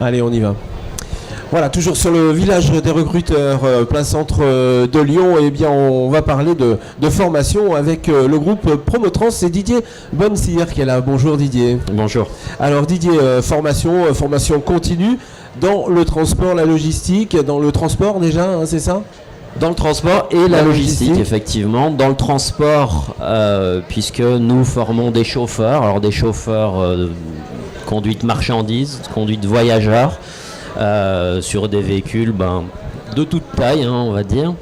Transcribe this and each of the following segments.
Allez, on y va. Voilà, toujours sur le village des recruteurs, plein centre de Lyon, et bien on va parler de formation avec le groupe Promotrans. C'est Didier Bonne-Cyr qui est là. Bonjour Didier. Bonjour. Alors Didier, formation continue dans le transport, la logistique, dans le transport déjà, hein, c'est ça ? Dans le transport et la logistique, effectivement. Dans le transport, puisque nous formons des chauffeurs, alors des chauffeurs conduite marchandises, conduite voyageurs, sur des véhicules de toute taille, on va dire.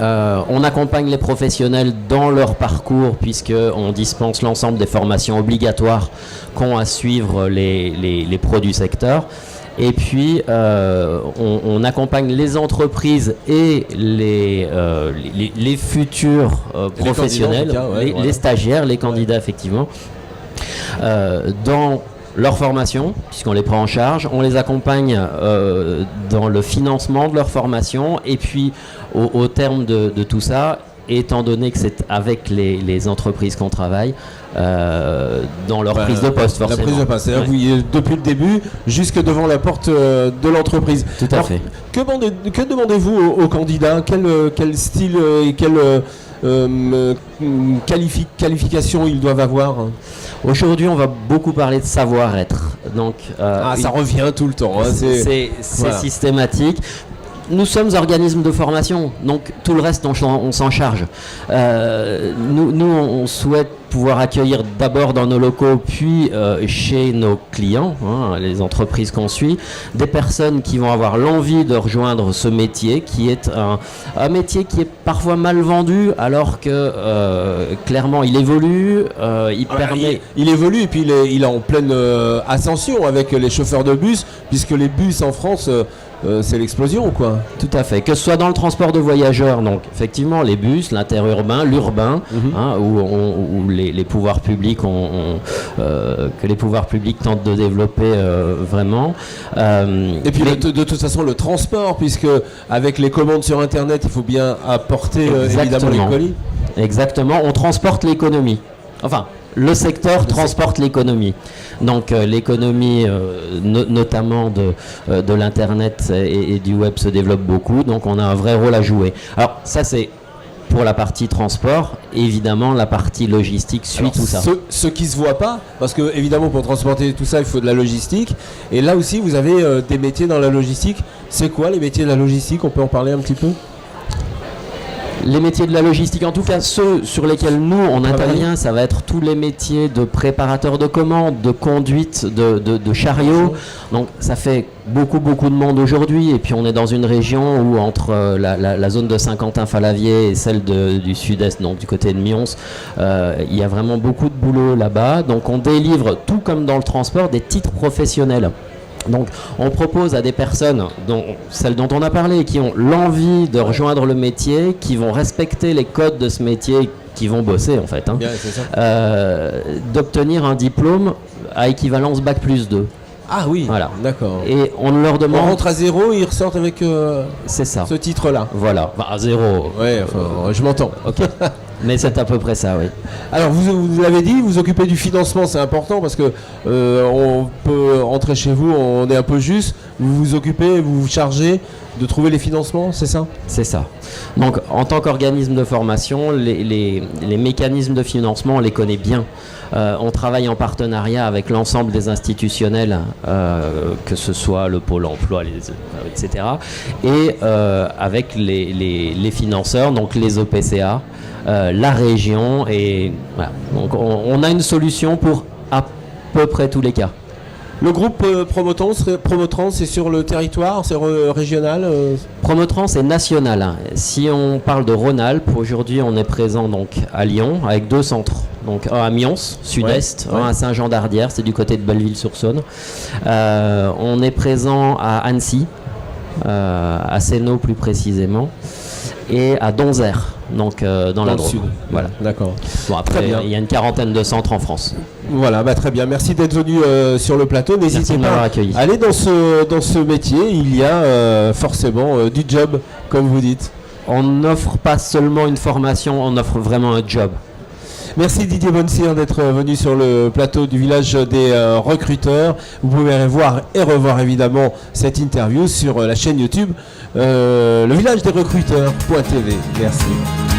On accompagne les professionnels dans leur parcours puisqu'on dispense l'ensemble des formations obligatoires qu'ont à suivre les pros du secteur. Et puis, on accompagne les entreprises et les futurs professionnels, les stagiaires, les candidats, effectivement, dans leur formation, puisqu'on les prend en charge. On les accompagne dans le financement de leur formation. Et puis, au terme de tout ça, étant donné que c'est avec les entreprises qu'on travaille, dans leur prise de poste, forcément. La prise de poste, c'est-à-dire oui, depuis le début jusque devant la porte de l'entreprise. Tout à fait. Que demandez-vous aux candidats ? Quel style et quelle qualification ils doivent avoir ? Aujourd'hui, on va beaucoup parler de savoir-être. Donc, ça revient tout le temps. Hein, c'est systématique. Nous sommes organismes de formation, donc tout le reste, on s'en charge. Nous, on souhaite pouvoir accueillir d'abord dans nos locaux, puis chez nos clients, les entreprises qu'on suit, des personnes qui vont avoir l'envie de rejoindre ce métier, qui est un métier qui est parfois mal vendu, alors que clairement il évolue, il évolue et puis il est en pleine ascension avec les chauffeurs de bus, puisque les bus en France... c'est l'explosion, quoi. Tout à fait. Que ce soit dans le transport de voyageurs, donc effectivement les bus, l'interurbain, l'urbain, où les pouvoirs publics que les pouvoirs publics tentent de développer vraiment. Et puis de toute façon le transport, puisque avec les commandes sur Internet, il faut bien apporter évidemment les colis. Exactement. On transporte l'économie. Enfin. Le secteur transporte l'économie. Donc l'économie, notamment de l'Internet et du web, se développe beaucoup. Donc on a un vrai rôle à jouer. Alors ça, c'est pour la partie transport. Évidemment, la partie logistique suit tout ça. Ce qui ne se voit pas, parce que évidemment pour transporter tout ça, il faut de la logistique. Et là aussi, vous avez des métiers dans la logistique. C'est quoi les métiers de la logistique ? On peut en parler un petit peu ? Les métiers de la logistique, en tout cas ceux sur lesquels nous on intervient, ça va être tous les métiers de préparateur de commandes, de conduite de chariots. Donc ça fait beaucoup de monde aujourd'hui. Et puis on est dans une région où entre la zone de Saint-Quentin-Fallavier et celle du sud-est, donc du côté de Mions, il y a vraiment beaucoup de boulot là-bas. Donc on délivre, tout comme dans le transport, des titres professionnels. Donc on propose à des personnes, celles dont on a parlé, qui ont l'envie de rejoindre le métier, qui vont respecter les codes de ce métier, qui vont bosser en fait, Bien, c'est ça. d'obtenir un diplôme à équivalence Bac+2. Ah oui, voilà. D'accord. Et on leur demande... On rentre à zéro, ils ressortent avec c'est ça. Ce titre-là. Voilà, à zéro. Ouais, je m'entends. Ok. Mais c'est à peu près ça, oui. Alors vous l'avez dit, vous occupez du financement, c'est important parce que on peut entrer chez vous, on est un peu juste, vous vous occupez, vous vous chargez de trouver les financements, c'est ça ? C'est ça. Donc en tant qu'organisme de formation, les mécanismes de financement, on les connaît bien. On travaille en partenariat avec l'ensemble des institutionnels, que ce soit le Pôle emploi, etc. Et avec les financeurs, donc les OPCA, la région. Et voilà. Donc on a une solution pour à peu près tous les cas. Le groupe Promotrans, c'est sur le territoire, c'est régional Promotrans est national. Si on parle de Rhône-Alpes, aujourd'hui on est présent donc à Lyon avec 2 centres. Donc un à Mions, sud-est, un à Saint-Jean-d'Ardière, c'est du côté de Belleville-sur-Saône. On est présent à Annecy, à Sénaux plus précisément, et à Donzère, donc dans la Drôme. Sud. Voilà. D'accord. Bon, après, il y a une quarantaine de centres en France. Voilà, très bien. Merci d'être venu sur le plateau. N'hésitez pas à aller dans ce métier. Il y a forcément du job, comme vous dites. On n'offre pas seulement une formation, on offre vraiment un job. Merci Didier Bonsire d'être venu sur le plateau du village des recruteurs. Vous pouvez voir et revoir évidemment cette interview sur la chaîne YouTube le village des recruteurs.tv. Merci.